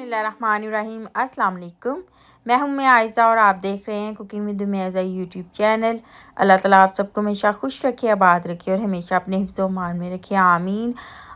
बिस्मिल्लाहिर्रहमानिर्रहीम। अस्सलाम वालेकुम। मैं आयज़ा और आप देख रहे हैं कुकिंग विद उम्मी आयज़ा यूट्यूब चैनल। अल्लाह ताला आप सबको हमेशा खुश रखे, आबाद रखे और हमेशा अपने हिफ्ज़ व मान में रखे, आमीन।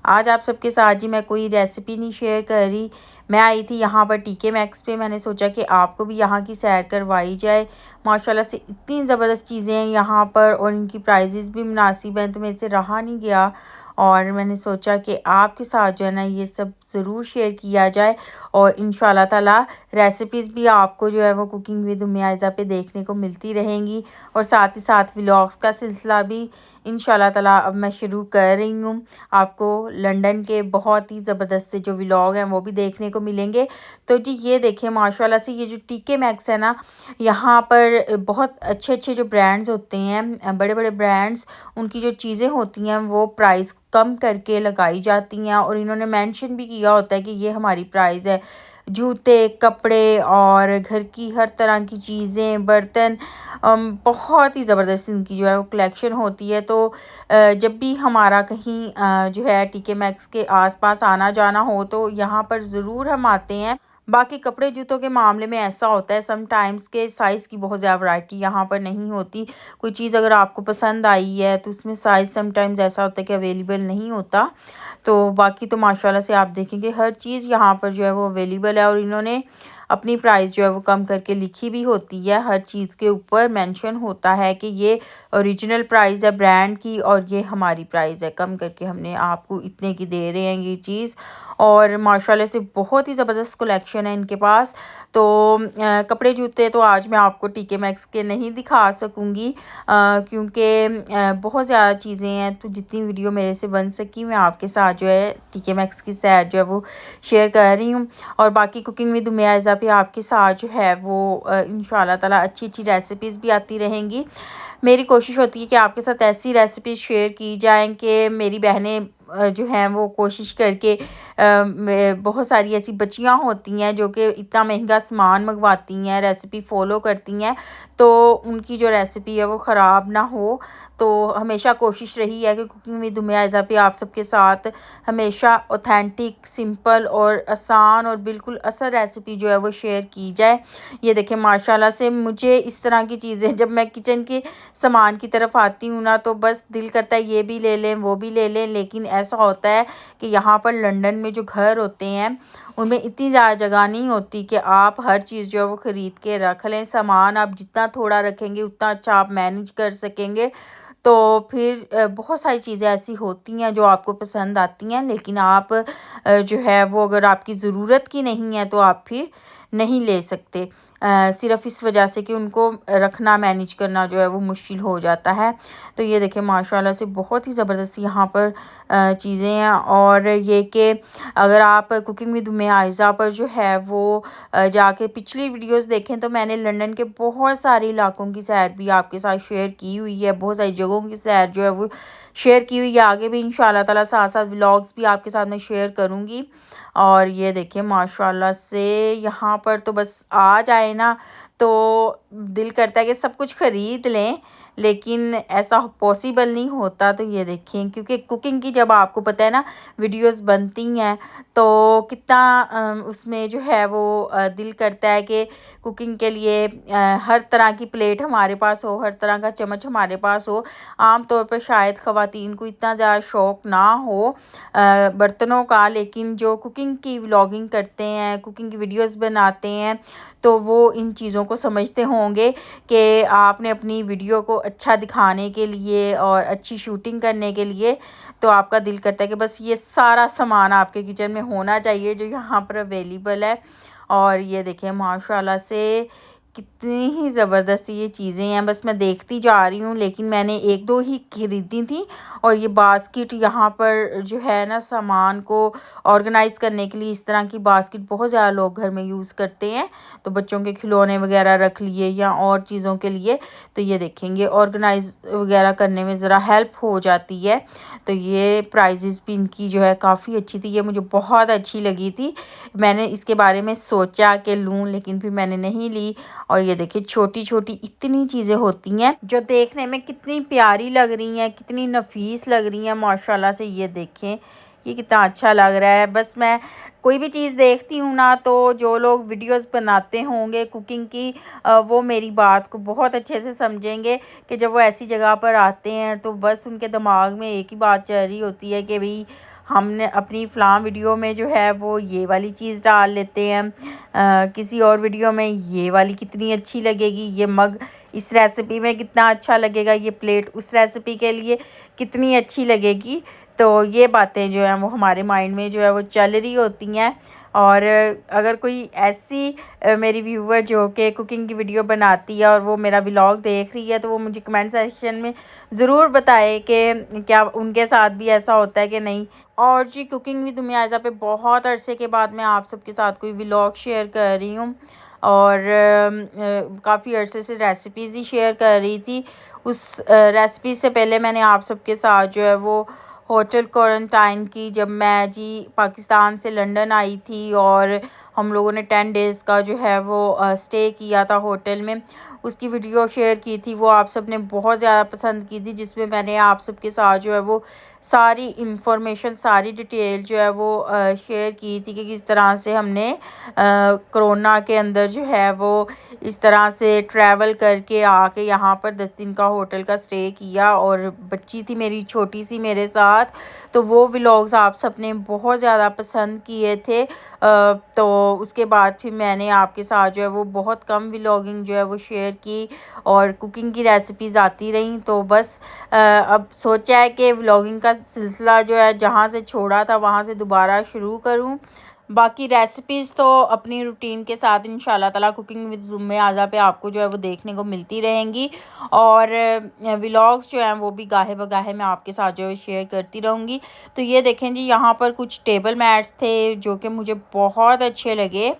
आज आप सबके साथ जी मैं कोई रेसिपी नहीं शेयर कर रही। मैं आई थी यहाँ पर टीके मैक्स पे। मैंने सोचा कि आपको भी यहाँ की सैर करवाई जाए। माशाल्लाह से इतनी ज़बरदस्त चीज़ें हैं यहाँ पर और इनकी प्राइजेज़ भी मुनासिब हैं, तो मेरे से रहा नहीं गया और मैंने सोचा कि आपके साथ जो है ना ये सब ज़रूर शेयर किया जाए और इंशाल्लाह ताला रेसिपीज़ भी आपको जो है वो कुकिंग विद उम्मी आयज़ा पे देखने को मिलती रहेंगी और साथ ही साथ व्लॉग्स का सिलसिला भी इंशाल्लाह ताला अब मैं शुरू कर रही हूँ। आपको लंदन के बहुत ही ज़बरदस्त से जो व्लॉग हैं वो भी देखने को मिलेंगे। तो जी ये देखिए माशाल्लाह से ये जो टीके मैक्स है ना, यहाँ पर बहुत अच्छे जो ब्रांड्स होते हैं, बड़े बड़े ब्रांड्स, उनकी जो चीज़ें होती हैं वो प्राइस कम करके लगाई जाती हैं और इन्होंने मेंशन भी किया होता है कि ये हमारी प्राइस है। जूते, कपड़े और घर की हर तरह की चीज़ें, बर्तन, बहुत ही ज़बरदस्त इनकी जो है वो कलेक्शन होती है। तो जब भी हमारा कहीं जो है टीके मैक्स के आसपास आना जाना हो तो यहाँ पर ज़रूर हम आते हैं। बाकी कपड़े जूतों के मामले में ऐसा होता है समटाइम्स के साइज़ की बहुत ज़्यादा वैरायटी यहाँ पर नहीं होती। कोई चीज़ अगर आपको पसंद आई है तो उसमें साइज़ समटाइम्स ऐसा होता है कि अवेलेबल नहीं होता। तो बाकी तो माशाल्लाह से आप देखेंगे हर चीज़ यहाँ पर जो है वो अवेलेबल है और इन्होंने अपनी प्राइस जो है वो कम करके लिखी भी होती है। हर चीज़ के ऊपर मेंशन होता है कि ये ओरिजिनल प्राइस है ब्रांड की और ये हमारी प्राइस है, कम करके हमने आपको इतने की दे रहे हैं ये चीज़। और माशाल्लाह से बहुत ही ज़बरदस्त कलेक्शन है इनके पास। तो कपड़े जूते तो आज मैं आपको टीके मैक्स के नहीं दिखा सकूँगी क्योंकि बहुत ज़्यादा चीज़ें हैं, तो जितनी वीडियो मेरे से बन सकी मैं आपके साथ जो है टीके मैक्स की सैर जो है वो शेयर कर रही हूँ। और बाकी कुकिंग विद उम्मी आयज़ा पे आपके साथ जो है वो इंशाल्लाह ताला अच्छी रेसिपीज़ भी आती रहेंगी। मेरी कोशिश होती है कि आपके साथ ऐसी रेसिपीज़ शेयर की जाएँ कि मेरी बहनें जो हैं वो कोशिश करके बहुत सारी ऐसी बच्चियां होती हैं जो कि इतना महंगा सामान मंगवाती हैं, रेसिपी फ़ॉलो करती हैं, तो उनकी जो रेसिपी है वो ख़राब ना हो। तो हमेशा कोशिश रही है कि कुकिंग विद उम्मी आयज़ा पे आप सबके साथ हमेशा ऑथेंटिक, सिंपल और आसान और बिल्कुल असर रेसिपी जो है वो शेयर की जाए। ये देखें माशाल्लाह से मुझे इस तरह की चीज़ें जब मैं किचन के सामान की तरफ आती हूँ ना तो बस दिल करता है ये भी ले लें, वो भी ले लें, लेकिन ऐसा होता है कि यहाँ पर लंदन में जो घर होते हैं उनमें इतनी ज़्यादा जगह नहीं होती कि आप हर चीज़ जो है वो ख़रीद के रख लें। सामान आप जितना थोड़ा रखेंगे उतना अच्छा आप मैनेज कर सकेंगे। तो फिर बहुत सारी चीज़ें ऐसी होती हैं जो आपको पसंद आती हैं, लेकिन आप जो है वो अगर आपकी ज़रूरत की नहीं है तो आप फिर नहीं ले सकते। सिर्फ़ इस वजह से कि उनको रखना, मैनेज करना जो है वो मुश्किल हो जाता है। तो ये देखिए माशाल्लाह से बहुत ही ज़बरदस्त यहाँ पर चीज़ें हैं और ये कि अगर आप कुकिंग विद उम्मी आयज़ा पर जो है वो जाके पिछली वीडियोस देखें तो मैंने लंदन के बहुत सारे इलाकों की सैर भी आपके साथ शेयर की हुई है, बहुत सारी जगहों की सैर जो है वो शेयर की हुई है। आगे भी इंशाल्लाह ताला साथ-साथ व्लॉग्स भी आपके साथ मैं शेयर करूँगी। और ये देखिए माशाल्लाह से यहाँ पर तो बस आ जाए ना तो दिल करता है कि सब कुछ ख़रीद लें, लेकिन ऐसा पॉसिबल नहीं होता। तो ये देखें क्योंकि कुकिंग की जब आपको पता है ना वीडियोस बनती हैं तो कितना उसमें जो है वो दिल करता है कि कुकिंग के लिए हर तरह की प्लेट हमारे पास हो, हर तरह का चम्मच हमारे पास हो। आम तौर पर शायद ख़वातीन को इतना ज़्यादा शौक़ ना हो बर्तनों का, लेकिन जो कुकिंग की व्लॉगिंग करते हैं, कुकिंग की वीडियोस बनाते हैं, तो वो इन चीज़ों को समझते होंगे कि आपने अपनी वीडियो को अच्छा दिखाने के लिए और अच्छी शूटिंग करने के लिए तो आपका दिल करता है कि बस ये सारा सामान आपके किचन में होना चाहिए जो यहाँ पर अवेलेबल है। और ये देखें माशाल्लाह से कितनी ही ज़बरदस्त ये चीज़ें हैं। बस मैं देखती जा रही हूँ, लेकिन मैंने 1-2 ही खरीदी थी और ये बास्केट यहाँ पर जो है ना सामान को ऑर्गेनाइज़ करने के लिए इस तरह की बास्केट बहुत ज़्यादा लोग घर में यूज़ करते हैं। तो बच्चों के खिलौने वगैरह रख लिए या और चीज़ों के लिए, तो ये देखेंगे ऑर्गेनाइज़ वगैरह करने में ज़रा हेल्प हो जाती है। तो ये प्राइजेज़ भी इनकी जो है काफ़ी अच्छी थी, ये मुझे बहुत अच्छी लगी थी। मैंने इसके बारे में सोचा कि लूँ, लेकिन फिर मैंने नहीं ली। और ये देखिए छोटी-छोटी इतनी चीज़ें होती हैं जो देखने में कितनी प्यारी लग रही हैं, कितनी नफ़ीस लग रही हैं माशाल्लाह से। ये देखें ये कितना अच्छा लग रहा है। बस मैं कोई भी चीज़ देखती हूँ ना, तो जो लोग वीडियोस बनाते होंगे कुकिंग की, वो मेरी बात को बहुत अच्छे से समझेंगे कि जब वो ऐसी जगह पर आते हैं तो बस उनके दिमाग में एक ही बात चल रही होती है कि भाई हमने अपनी फ़लाँ वीडियो में जो है वो ये वाली चीज़ डाल लेते हैं, किसी और वीडियो में ये वाली कितनी अच्छी लगेगी, ये मग इस रेसिपी में कितना अच्छा लगेगा, ये प्लेट उस रेसिपी के लिए कितनी अच्छी लगेगी। तो ये बातें जो हैं वो हमारे माइंड में जो है वो चल रही होती हैं। और अगर कोई ऐसी मेरी व्यूवर जो कि कुकिंग की वीडियो बनाती है और वो मेरा व्लॉग देख रही है, तो वो मुझे कमेंट सेक्शन में ज़रूर बताए कि क्या उनके साथ भी ऐसा होता है कि नहीं। और जी, कुकिंग विद मुमियाज़ा पे बहुत अरसे के बाद मैं आप सबके साथ कोई व्लॉग शेयर कर रही हूँ। और काफ़ी अरसे से रेसिपीज़ ही शेयर कर रही थी। उस रेसिपी से पहले मैंने आप सबके साथ जो है वो होटल क्वारंटाइन की, जब मैं जी पाकिस्तान से लंदन आई थी और हम लोगों ने 10 डेज़ का जो है वो स्टे किया था होटल में, उसकी वीडियो शेयर की थी। वो आप सब ने बहुत ज़्यादा पसंद की थी, जिसमें मैंने आप सबके साथ जो है वो सारी इंफॉर्मेशन, सारी डिटेल जो है वो शेयर की थी कि किस तरह से हमने कोरोना के अंदर जो है वो इस तरह से ट्रैवल करके आके यहाँ पर 10 दिन का होटल का स्टे किया। और बच्ची थी मेरी छोटी सी मेरे साथ, तो वो व्लॉग्स आप सब ने बहुत ज़्यादा पसंद किए थे। तो उसके बाद फिर मैंने आपके साथ जो है वो बहुत कम व्लॉगिंग जो है वो शेयर की और कुकिंग की रेसिपीज़ आती रहीं। तो बस अब सोचा है कि व्लॉगिंग का सिलसिला जो है जहाँ से छोड़ा था वहाँ से दोबारा शुरू करूँ। बाकी रेसिपीज़ तो अपनी रूटीन के साथ इंशाल्लाह ताला कुकिंग विद मुमियाज़ा पे आपको जो है वो देखने को मिलती रहेंगी। और व्लॉग्स जो हैं वो भी गाहे बगाहे मैं आपके साथ जो है शेयर करती रहूँगी। तो ये देखें जी, यहाँ पर कुछ टेबल मैट्स थे जो कि मुझे बहुत अच्छे लगे।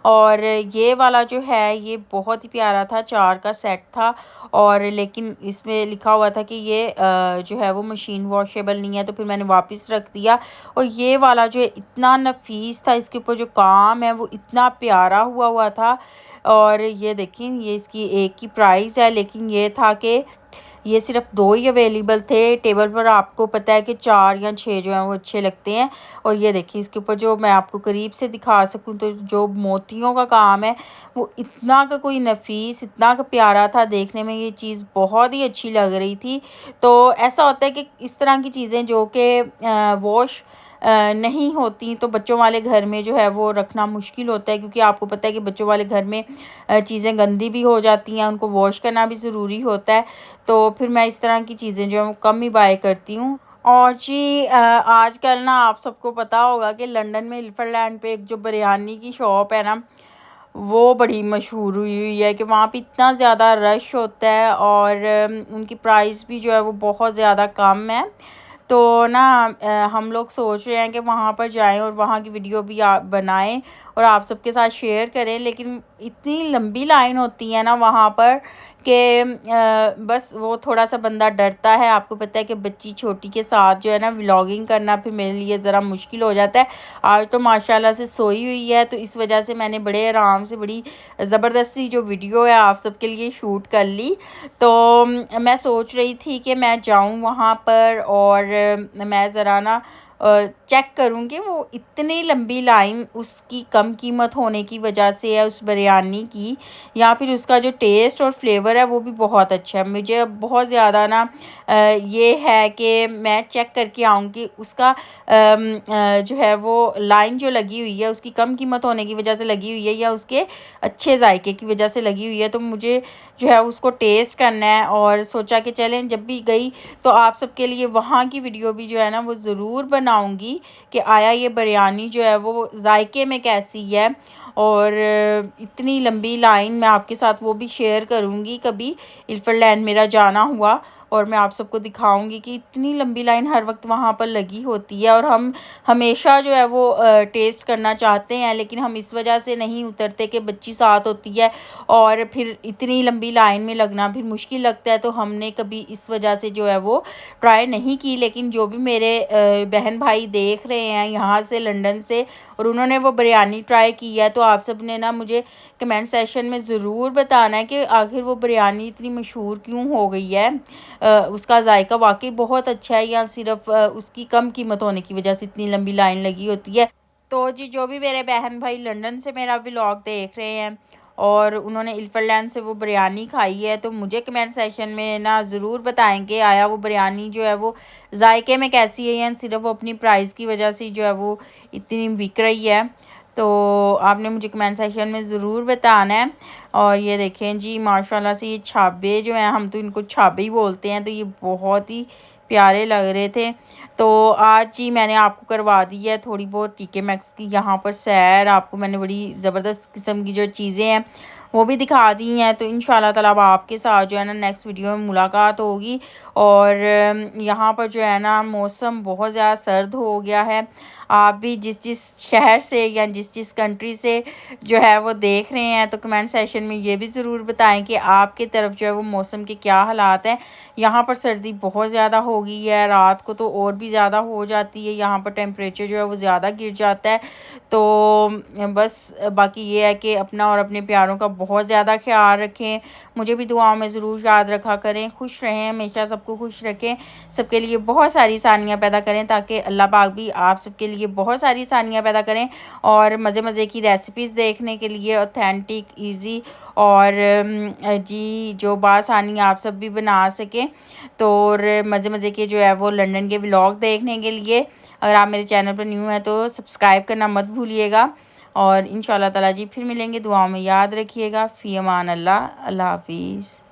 और ये वाला जो है ये बहुत ही प्यारा था, 4 का सेट था। और लेकिन इसमें लिखा हुआ था कि ये जो है वो मशीन वॉशेबल नहीं है, तो फिर मैंने वापस रख दिया। और ये वाला जो है इतना नफीस था, इसके ऊपर जो काम है वो इतना प्यारा हुआ हुआ था। और ये देखिए, ये इसकी एक की प्राइस है, लेकिन ये था कि ये सिर्फ 2 ही अवेलेबल थे टेबल पर। आपको पता है कि 4 या 6 जो हैं वो अच्छे लगते हैं। और ये देखिए, इसके ऊपर जो मैं आपको करीब से दिखा सकूं तो जो मोतियों का काम है वो इतना का कोई नफीस, इतना का प्यारा था देखने में, ये चीज़ बहुत ही अच्छी लग रही थी। तो ऐसा होता है कि इस तरह की चीज़ें जो कि वॉश नहीं होती, तो बच्चों वाले घर में जो है वो रखना मुश्किल होता है, क्योंकि आपको पता है कि बच्चों वाले घर में चीज़ें गंदी भी हो जाती हैं, उनको वॉश करना भी ज़रूरी होता है। तो फिर मैं इस तरह की चीज़ें जो है वो कम ही बाय करती हूँ। और जी, आजकल ना आप सबको पता होगा कि लंदन में इल्फरलैंड पे एक जो बिरयानी की शॉप है ना, वो बड़ी मशहूर हुई हुई है कि वहाँ पे इतना ज़्यादा रश होता है। और उनकी प्राइस भी जो है वो बहुत ज़्यादा कम है। तो ना हम लोग सोच रहे हैं कि वहाँ पर जाएं और वहाँ की वीडियो भी आप बनाएं और आप सबके साथ शेयर करें। लेकिन इतनी लंबी लाइन होती है ना वहाँ पर कि बस वो थोड़ा-सा बंदा डरता है। आपको पता है कि बच्ची छोटी के साथ जो है ना व्लॉगिंग करना फिर मेरे लिए ज़रा मुश्किल हो जाता है। आज तो माशाल्लाह से सोई हुई है, तो इस वजह से मैंने बड़े आराम से, बड़ी ज़बरदस्ती जो वीडियो है आप सबके लिए शूट कर ली। तो मैं सोच रही थी कि मैं जाऊँ वहाँ पर और मैं ज़रा ना चेक करूँ कि वो इतनी लंबी लाइन उसकी कम कीमत होने की वजह से है उस बिरयानी की, या फिर उसका जो टेस्ट और फ्लेवर है वो भी बहुत अच्छा है। मुझे अब बहुत ज़्यादा ना ये है कि मैं चेक करके आऊँ कि उसका जो है वो लाइन जो लगी हुई है उसकी कम कीमत होने की वजह से लगी हुई है या उसके अच्छे जायके की वजह से लगी हुई है। तो मुझे जो है उसको टेस्ट करना है और सोचा कि चलें, जब भी गई तो आप सबके लिए वहाँ की वीडियो भी जो है ना वो ज़रूर बनाऊँगी कि आया ये बिरयानी जो है वो जायके में कैसी है। और इतनी लंबी लाइन मैं आपके साथ वो भी शेयर करूँगी कभी इल्फरलैंड मेरा जाना हुआ, और मैं आप सबको दिखाऊँगी कि इतनी लंबी लाइन हर वक़्त वहाँ पर लगी होती है। और हम हमेशा जो है वो टेस्ट करना चाहते हैं, लेकिन हम इस वजह से नहीं उतरते कि बच्ची साथ होती है और फिर इतनी लंबी लाइन में लगना फिर मुश्किल लगता है। तो हमने कभी इस वजह से जो है वो ट्राई नहीं की। लेकिन जो भी मेरे बहन भाई देख रहे हैं यहाँ से लंदन से और उन्होंने वो बिरयानी ट्राई की है, तो आप सब ने ना मुझे कमेंट सेक्शन में ज़रूर बताना है कि आखिर वो बिरयानी इतनी मशहूर क्यों हो गई है। उसका जायका वाक़ई बहुत अच्छा है, या सिर्फ़ उसकी कम कीमत होने की वजह से इतनी लंबी लाइन लगी होती है। तो जी, जो भी मेरे बहन भाई लंदन से मेरा व्लॉग देख रहे हैं और उन्होंने इल्फरलैंड से वो बिरयानी खाई है, तो मुझे कमेंट सेक्शन में ना ज़रूर बताएँ कि आया वो बिरयानी जो है वो जायके में कैसी है, या सिर्फ़ वो अपनी प्राइस की वजह से जो है वो इतनी बिक रही है। तो आपने मुझे कमेंट सेक्शन में ज़रूर बताना है। और ये देखें जी, माशाल्लाह से ये छाबे जो हैं, हम तो इनको छाबे ही बोलते हैं, तो ये बहुत ही प्यारे लग रहे थे। तो आज जी मैंने आपको करवा दी है थोड़ी बहुत टीके मैक्स की यहाँ पर सैर। आपको मैंने बड़ी ज़बरदस्त किस्म की जो चीज़ें हैं वो भी दिखा दी हैं। तो इंशाल्लाह ताला अब आपके साथ जो है ना नेक्स्ट वीडियो में मुलाकात होगी। और यहाँ पर जो है ना मौसम बहुत ज़्यादा सर्द हो गया है। आप भी जिस जिस शहर से या जिस जिस कंट्री से जो है वो देख रहे हैं, तो कमेंट सेक्शन में ये भी ज़रूर बताएं कि आपकी तरफ जो है वो मौसम के क्या हालात हैं। यहाँ पर सर्दी बहुत ज़्यादा हो गई है, रात को तो और भी ज़्यादा हो जाती है, यहाँ पर टेम्परेचर जो है वो ज़्यादा गिर जाता है। तो बस बाकी ये है कि अपना और अपने प्यारों का बहुत ज़्यादा ख्याल रखें। मुझे भी दुआओं में ज़रूर याद रखा करें। खुश रहें, हमेशा सबको खुश रखें, सबके लिए बहुत सारी आसानियाँ पैदा करें, ताकि अल्लाह पाक भी आप सबके लिए बहुत सारी आसानियाँ पैदा करें। और मज़े-मज़े की रेसिपीज़ देखने के लिए ऑथेंटिक, ईज़ी और जी जो बासानी आप सब भी बना सकें। तो और मज़े-मज़े के जो है वो लंदन के व्लॉग देखने के लिए अगर आप मेरे चैनल पर न्यू हैं तो सब्सक्राइब करना मत भूलिएगा। और इंशाल्लाह ताला जी फिर मिलेंगे, दुआओं में याद रखिएगा। फ़ी अमान अल्लाह। अल्लाह हाफ़िज़।